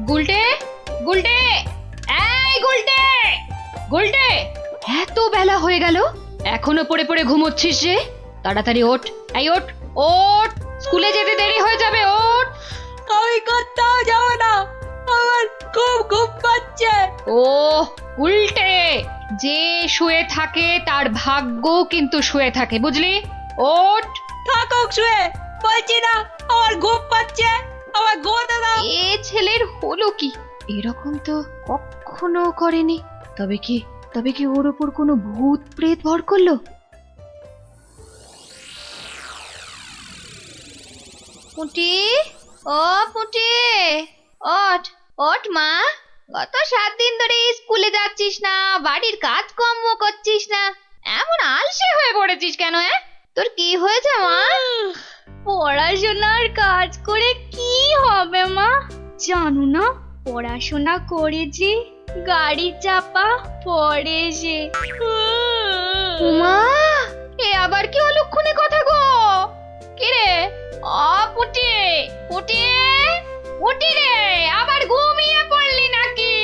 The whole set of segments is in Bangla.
গুলটে, গুলটে, এই গুলটে, গুলটে, এত বেলা হয়ে গেল এখনো পড়ে পড়ে ঘুমোচ্ছিস যে? তাড়াতাড়ি ওঠ, এই ওঠ, ওঠ, স্কুলে যেতে দেরি হয়ে যাবে, ওঠ। আমি কোথাও যাব না, আমার খুব ঘুম পাচ্ছে। ও উল্টে, যে শুয়ে থাকে তার ভাগ্য কিন্তু শুয়ে থাকে, বুঝলি? ওঠ। থাকুক শুয়ে, বলছি না আমার ঘুম পাচ্ছে, আমার ঘুমোতে দাও। এ ছেলের হলো কি? এরকম তো কখনো করেনি। তবে কি ওর ওপর কোনো ভূত প্রেত ভর করলো? পুঁটি, ও পুঁটি, ওঠ, ওঠ মা। গত 7 দিন ধরে স্কুলে যাচ্ছিস না, বাড়ির কাজকর্ম করছিস না, এমন আলসে হয়ে পড়েছিস কেন? তোর কি হয়েছে মা? পড়াশোনার কাজ করে কি হবে মা? জানো না, পড়াশোনা করেছি গাড়ি চাপা পড়ে এসে। উমা, এ আবার কি অলক্ষণে কথা গো? কি রে? পুটি, পুটি, পুটি রে, আবার ঘুমিয়ে পড়লি নাকি?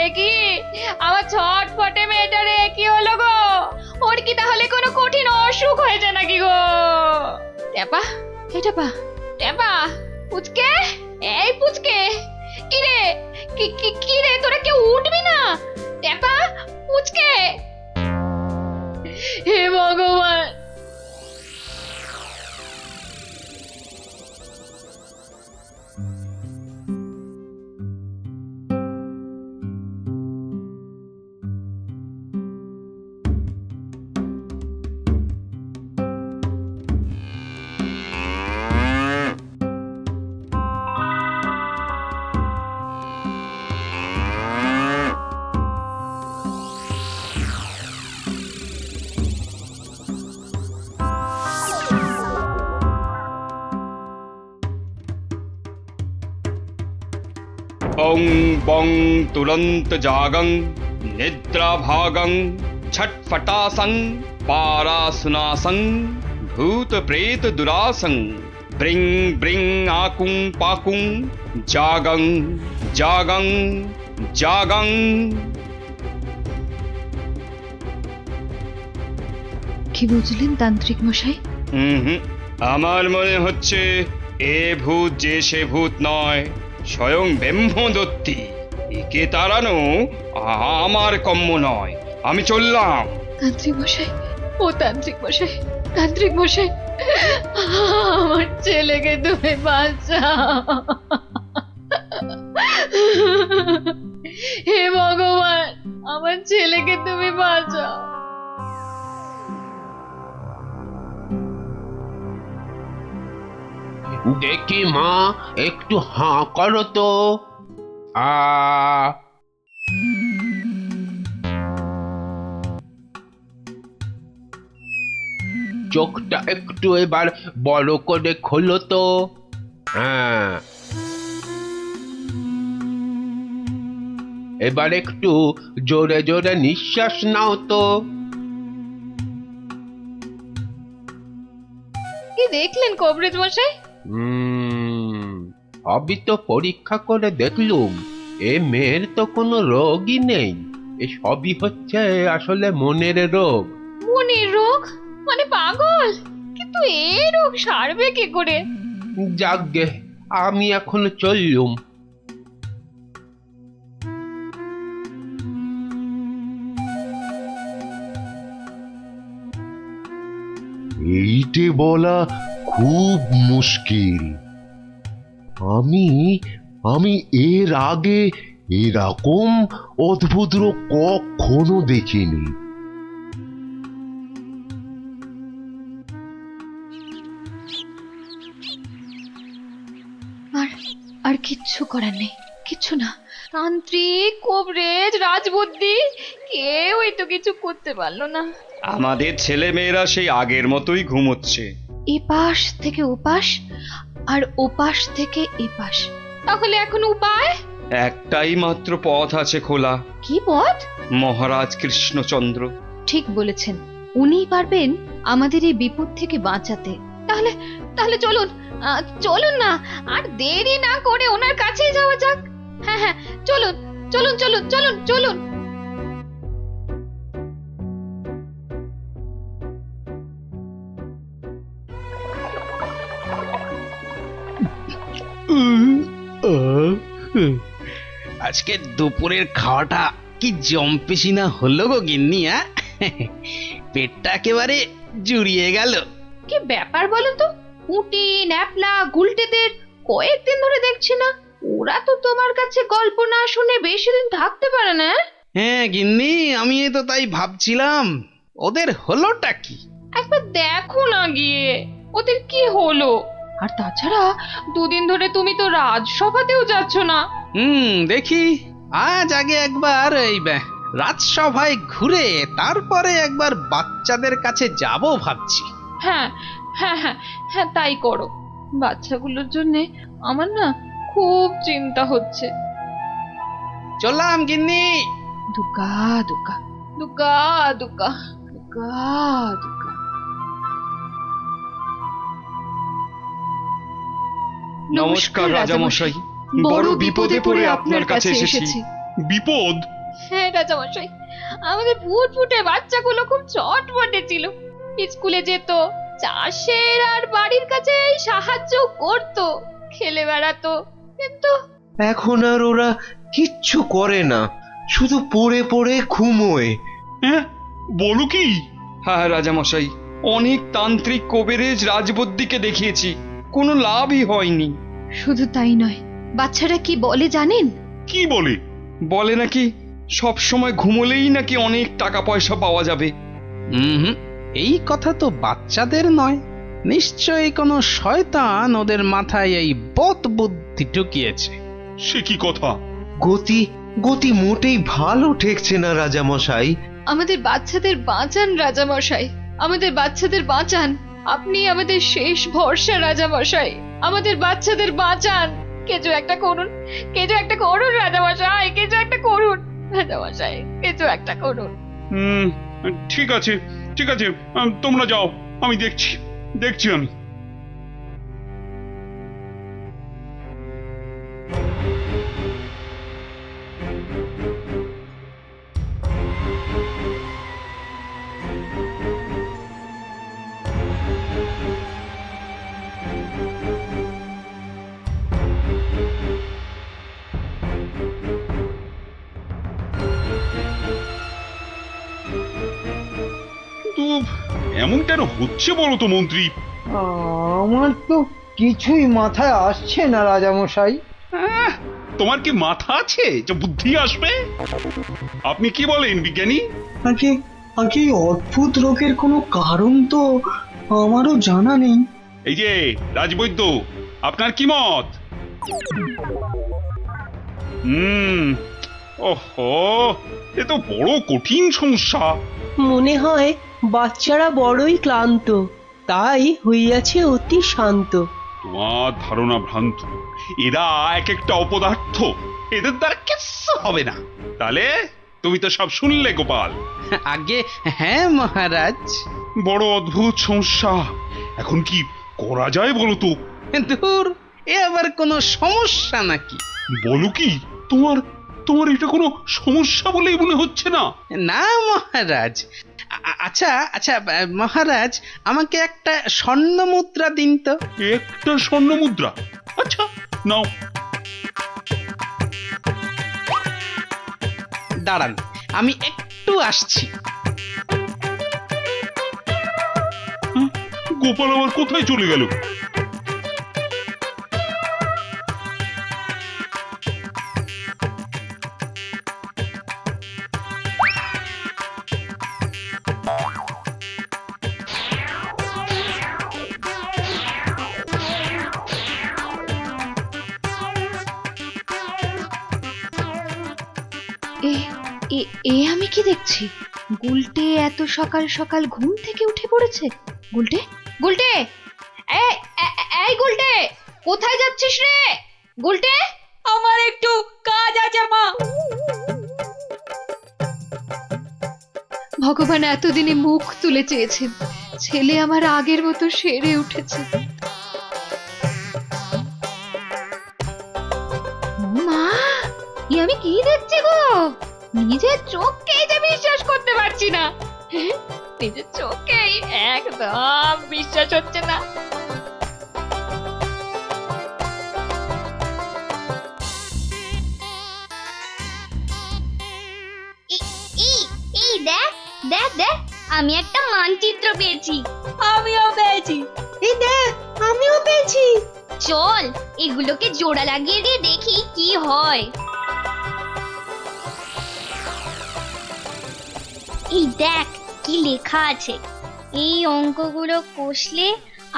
এ কি আমার ছটফটে মেয়েটা রে, কি হলো গো? ওর কি তাহলে কোনো কঠিন অসুখ হয়েছে নাকি গো? টেপা, এই টেপা, টেপা, পুচকে, এই পুচকে, কি রে, কি রে, তোরা কেউ উঠবি না? টেপা, পুচকে, হে ভগবান। ओं बं तुरंत जागं निद्रा भागं छटफटासं पारासुनासं भूत प्रेत दुरासं ब्रिंग ब्रिंग आकुं पाकुं जागं जागं जागं। কি বুঝলেন তান্ত্রিক মশাই? আমার মনে হচ্ছে এ ভূত যে সে ভূত নয়, স্বয়ং ব্রহ্মদত্তী। একে তাড়ানো আমার কম্য নয়। আমি চললাম। তান্ত্রিক মশাই, ও তান্ত্রিক মশাই, তান্ত্রিক মশাই, আমার ছেলেকে তুমি বাঁচাও। হে ভগবান, আমার ছেলেকে তুমি বাঁচাও। দেখি মা, একটু হাঁ করো তো। চোখটা একটু এবার বড় করে খোলো তো। হ্যাঁ, এবার একটু জোরে জোরে নিঃশ্বাস নাও তো। কি দেখলেন কবরেজ মশাই? সবই তো পরীক্ষা করে দেখলুম, এ মেয়ের তো কোনো রোগই নেই। এ সবই হচ্ছে আসলে মনের রোগ। মনের রোগ মানে পাগল? কিন্তু এই রোগ সারবে কি করে? যাকগে, আমি এখন চললুম। এইটে বলা খুব মুশকিল। আমি আমি এর আগে এরকম অদ্ভুত রোগ কখনো দেখিনি। আর কিচ্ছু করার নেই, কিচ্ছু না। তান্ত্রিক, কবরেজ, রাজবুদ্ধি, কেউই তো কিছু করতে পারলো না। আমাদের ছেলে মেয়েরা সেই আগের মতোই ঘুমোচ্ছে। এপাশ থেকে ওপাশ আর ওপাশ থেকে এপাশ। তাহলে এখন উপায়? একটাই মাত্র পথ আছে খোলা। কি পথ? মহারাজ কৃষ্ণচন্দ্র। ঠিক বলেছেন, উনিই পারবেন আমাদের এই বিপদ থেকে বাঁচাতে। তাহলে তাহলে চলুন, চলুন না, আর দেরি না করে ওনার কাছেই যাওয়া যাক। হ্যাঁ হ্যাঁ, চলুন চলুন চলুন চলুন চলুন। আজকে দুপুরের খাওয়াটা কি জম্পেশি না হলো গো গিন্নি, পেটটা একেবারে জুড়িয়ে গেল। কি ব্যাপার বলুন তো, পুঁটি ন্যাপলা গুলটেদের কয়েকদিন ধরে দেখছি না। ওরা তো তোমার কাছে গল্প না শুনে বেশি দিন থাকতে পারে না। হ্যাঁ গিন্নি, আমি তো তাই ভাবছিলাম ওদের হলোটা কি। একবার দেখো না গিয়ে ওদের কি হলো। আর তাছাড়া দুদিন ধরে তুমি তো রাজসভাতেও যাচ্ছ না। দেখি আজ আগে একবার এই রাজসভায় ঘুরে তারপরে একবার বাচ্চাদের কাছে যাব ভাবছি। হ্যাঁ হ্যাঁ হ্যাঁ হ্যাঁ, তাই করো। বাচ্চাগুলোর জন্য আমার না খুব চিন্তা হচ্ছে। চললাম গিন্নি। দুকা দুকা দুকা দুকা দুকা দুকা। নমস্কার রাজামশাই, বড় বিপদে পড়ে আপনার কাছে এসেছি। বিপদ? হ্যাঁ রাজামশাই, আমাদের ফুটফুটে বাচ্চাগুলো খুব চটপটে ছিল। স্কুলে যেত, চাষের আর বাড়ির কাছে সাহায্য করত, খেলে বেড়াতো, কিন্তু এখন আর ওরা কিচ্ছু করে না, শুধু পড়ে পড়ে ঘুমোয়। হ্যাঁ, বলো কি? হ্যাঁ রাজামশাই, অনেক তান্ত্রিক কবিরাজ রাজবদ্যিকে দেখিয়েছি, কোনো লাভই হয়নি। শুধু তাই নয়, বাচ্চারা কি বলে জানেন? কি বলে? বলে নাকি সব সময় ঘুমোলেই নাকি অনেক টাকা পয়সা পাওয়া যাবে। এই কথা তো বাচ্চাদের নয়, নিশ্চয়ই কোনো শয়তান ওদের মাথায় এই বদ বুদ্ধি ঢুকিয়েছে। সে কি কথা? গতি গতি মোটেই ভালো ঠেকছে না রাজামশাই। আমাদের বাচ্চাদের বাঁচান রাজামশাই, আমাদের বাচ্চাদের বাঁচান। আপনি আমাদের শেষ ভরসা রাজামশাই, আমাদের বাচ্চাদের বাঁচান। কিছু একটা করুন, কিছু একটা করুন রাজামশাই, কিছু একটা করুন রাজামশাই, কিছু একটা করুন। ঠিক আছে ঠিক আছে, তোমরা যাও, আমি দেখছি দেখছি আমি। কিন্তু এমন কেন হচ্ছে বলো তো মন্ত্রী? আমার তো কিছুই মাথায় আসছে না রাজামশাই। তোমার কি মাথা আছে যে বুদ্ধি আসবে? আপনি কি বলেন বিজ্ঞানী? আগে আগে এই অদ্ভুত রোগের কোনো কারণ তো আমারও জানা নেই। এই যে রাজবৈদ্য, আপনার কি মত? ওহো, এ তো বড় কঠিন সমস্যা। মনে হয় বাচ্চারা বড়ই ক্লান্ত, তাই হইয়াছে অতি শান্ত। তোমার ধারণা ভ্রান্ত, এরা এক একটা অপদার্থ, এদের দ্বারা কিচ্ছু হবে না। তাহলে তুমি তো সব শুনলে গোপাল। আগে হ্যাঁ মহারাজ। বড় অদ্ভুত সমস্যা, এখন কি করা যায় বলো তো? দূর, এ আবার কোনো সমস্যা নাকি? বলো কি, তোমার তোমার এটা কোনো সমস্যা বলেই মনে হচ্ছে না। না মহারাজ। আচ্ছা আচ্ছা মহারাজ, আমাকে একটা স্বর্ণ মুদ্রা দিন তো। একটা স্বর্ণ মুদ্রা? আচ্ছা নাও। দাঁড়ান, আমি একটু আসছি। গোপাল আবার কোথায় চলে গেল? এ আমি কি দেখছি? গুলটে এত সকাল সকাল ঘুম থেকে উঠে পড়েছে। গুলটে, গুলটে, এই গুলটে, কোথায় যাচ্ছিস রে? গুলটে, আমার একটু কাজ আছে মা। ভগবান এতদিনে মুখ তুলে চেয়েছেন, ছেলে আমার আগের মতো সেরে উঠেছে। মা, এ আমি কি দেখছি গো? নিজের চোখকেই যে বিশ্বাস করতে পারছি না। নিজের চোখেই একদম বিশ্বাস হচ্ছে না। এই দেখ দেখ দেখ, আমি একটা মানচিত্র পেয়েছি। আমিও পেয়েছি। এই দেখ, আমিও পেয়েছি। চল এগুলোকে জোড়া লাগিয়ে দিয়ে দেখি কি হয়। এই দেখ কি লেখা আছে। এই অঙ্কগুলো কষলে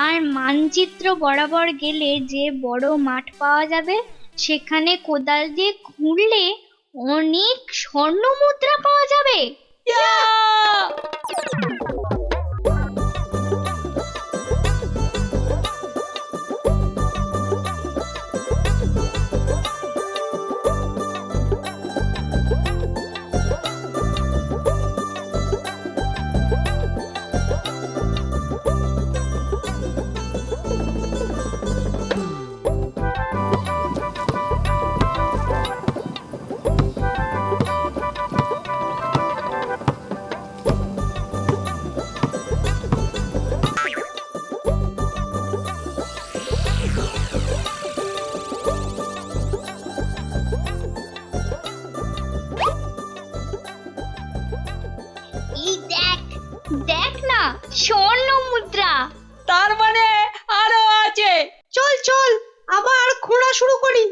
আর মানচিত্র বরাবর গেলে যে বড় মাঠ পাওয়া যাবে, সেখানে কোদাল দিয়ে খুঁড়লে অনেক স্বর্ণ মুদ্রা পাওয়া যাবে। এই দেখ দেখ না, স্বর্ণ মুদ্রা। তার মানে আরো আছে। চল চল, আবার খোঁড়া শুরু করি।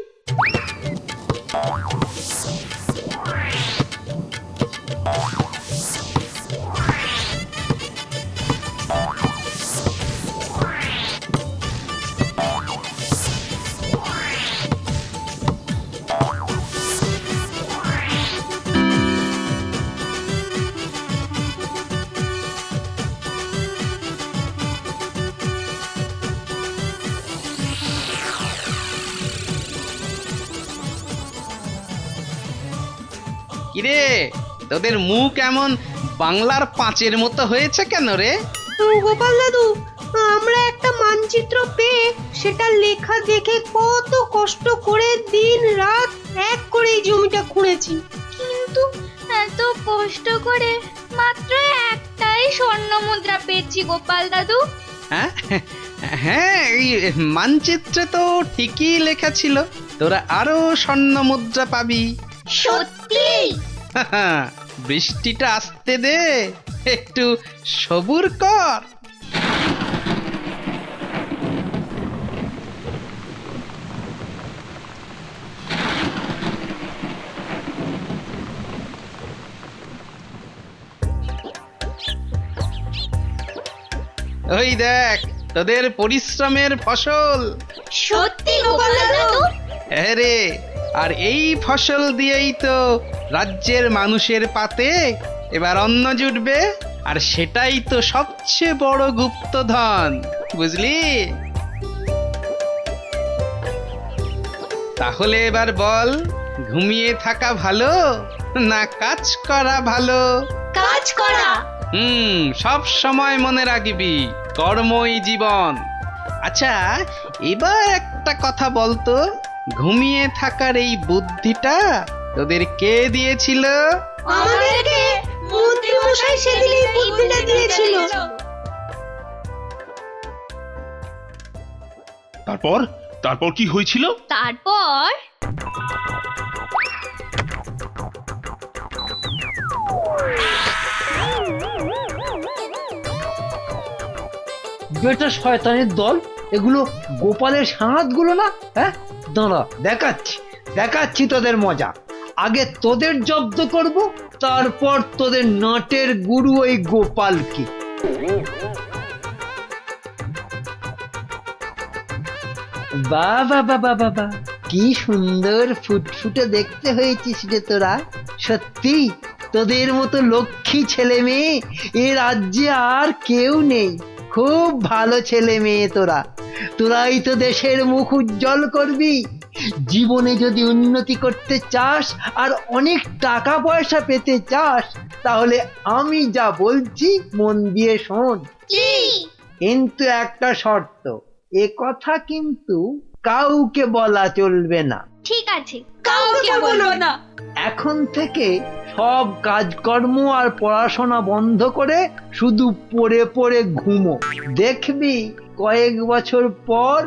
কিরে, তোদের মুখ এমন বাংলার পাঁচের মতো হয়েছে কেন রে? গোপাল দাদু, আমরা একটা মানচিত্র পেয়ে সেটা লেখা দেখে কত কষ্ট করে দিন রাত এক করে এই জমিটা খুঁড়েছি। কিন্তু এত কষ্ট করে মাত্র একটাই স্বর্ণ মুদ্রা পেয়েছি গোপাল দাদু। হ্যাঁ হ্যাঁ, এই মানচিত্রে তো ঠিকই লেখা ছিল তোরা আরো স্বর্ণ মুদ্রা পাবি। সত্যি? বৃষ্টিটা আসতে দে, একটু সবুর কর। ওই দেখ তোদের পরিশ্রমের ফসল। সত্যি গোপাল দাদু? হ্যাঁ রে, আর এই ফসল দিয়েই তো রাজ্যের মানুষের পাতে এবার অন্ন জুটবে, আর সেটাই তো সবচেয়ে বড় গুপ্তধন, বুঝলি? তাহলে এবার বল, ঘুমিয়ে থাকা ভালো না কাজ করা ভালো? কাজ করা। সব সময় মনে রাখবি, কর্মই জীবন। আচ্ছা, এবার একটা কথা বলতো, ঘুমিয়ে থাকার এই বুদ্ধিটা তোদের কে দিয়েছিল? আমাদেরকে মন্ত্রী মশাই সেদিন এই বুদ্ধিটা দিয়েছিল। তারপর তারপর কি হয়েছিল? তারপর বেটা শয়তানের দল, এগুলো গোপালের সাঁতগুলো না? হ্যাঁ, দাঁড়া, দেখাচ্ছি তোদের মজা। আগে তোদের জব্দ করব, তারপর তোদের নাটের গুরু ওই গোপালকে। বাবা বাবা বাবা, কি সুন্দর ফুটফুটে দেখতে হয়েছিস রে তোরা। সত্যি তোদের মতো লক্ষ্মী ছেলে মেয়ে এ রাজ্যে আর কেউ নেই। খুব ভালো ছেলে মেয়ে তোরা, তোরাই তো দেশের মুখ উজ্জ্বল করবি। জীবনে যদি উন্নতি করতে চাস আর অনেক টাকা পয়সা পেতে চাস, তাহলে আমি যা বলছি মন দিয়ে শোন। কি? কিন্তু একটা শর্ত, এ কথা কিন্তু কাউকে বলা চলবে না। ঠিক আছে, কাউকে বলবো না। এখন থেকে সব কাজকর্ম আর পড়াশোনা বন্ধ করে শুধু পড়ে পড়ে ঘুমো। দেখবি কয়েক বছর পর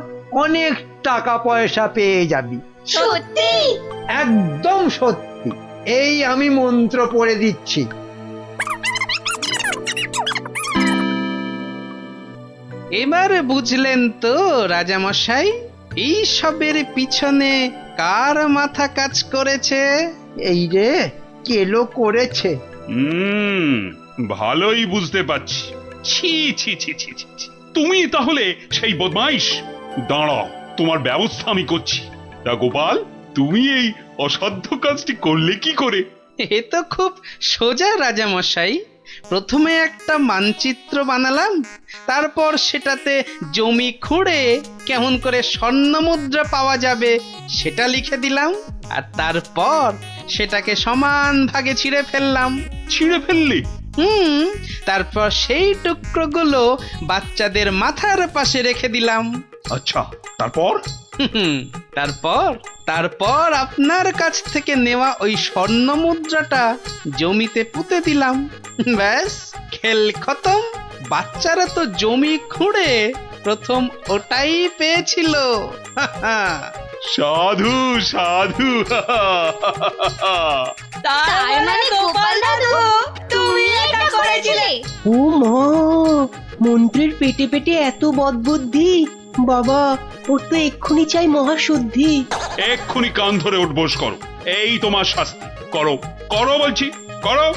অনেক টাকা পয়সা পেয়ে যাবি। সত্যি? একদম সত্যি। এই আমি মন্ত্র পড়ে দিচ্ছি। এবার বুঝলেন তো রাজামশাই, এই সবের পিছনে কার মাথা কাজ করেছে? এই রে, কেলো করেছে। ভালোই বুঝতে পারছি। ছি ছি ছি ছি ছি ছি। তুমি তাহলে সেই বদমাইশ। দাঁড়াও, তোমার ব্যবস্থা আমি করছি। তা গোপাল, তুমি এই অসাধ্য কাজটি করলে কি করে? এ তো খুব সোজা রাজামশাই। প্রথমে একটা মানচিত্র বানালাম, তারপর সেটাতে জমি খুঁড়ে কেমন করে স্বর্ণমুদ্রা পাওয়া যাবে সেটা লিখে দিলাম, আর তারপর সেটাকে সমান ভাগে ছিঁড়ে ফেললাম। ছিঁড়ে ফেললে? তারপর সেই টুকরোগুলো বাচ্চাদের মাথার পাশে রেখে দিলাম। আচ্ছা, তারপর? তারপর তারপর আপনার কাছ থেকে নেওয়া ওই স্বর্ণ মুদ্রাটা জমিতে পুঁতে দিলাম। ব্যাস, খেল খতম। বাচ্চারা তো জমি খুঁড়ে প্রথম ওটাই পেয়েছিল। সাধু সাধু। তার মানে গোপাল দাদু তুমি এটা করেছিলে? ও মা, মন্ত্রীর পেটে পেটে এত বদবুদ্ধি! বাবা, ওর তো এক্ষুনি চাই মহাশুদ্ধি। এক্ষুনি কান ধরে উঠবোস করো। এই তোমার শাস্তি। করো করো বলছি, করো।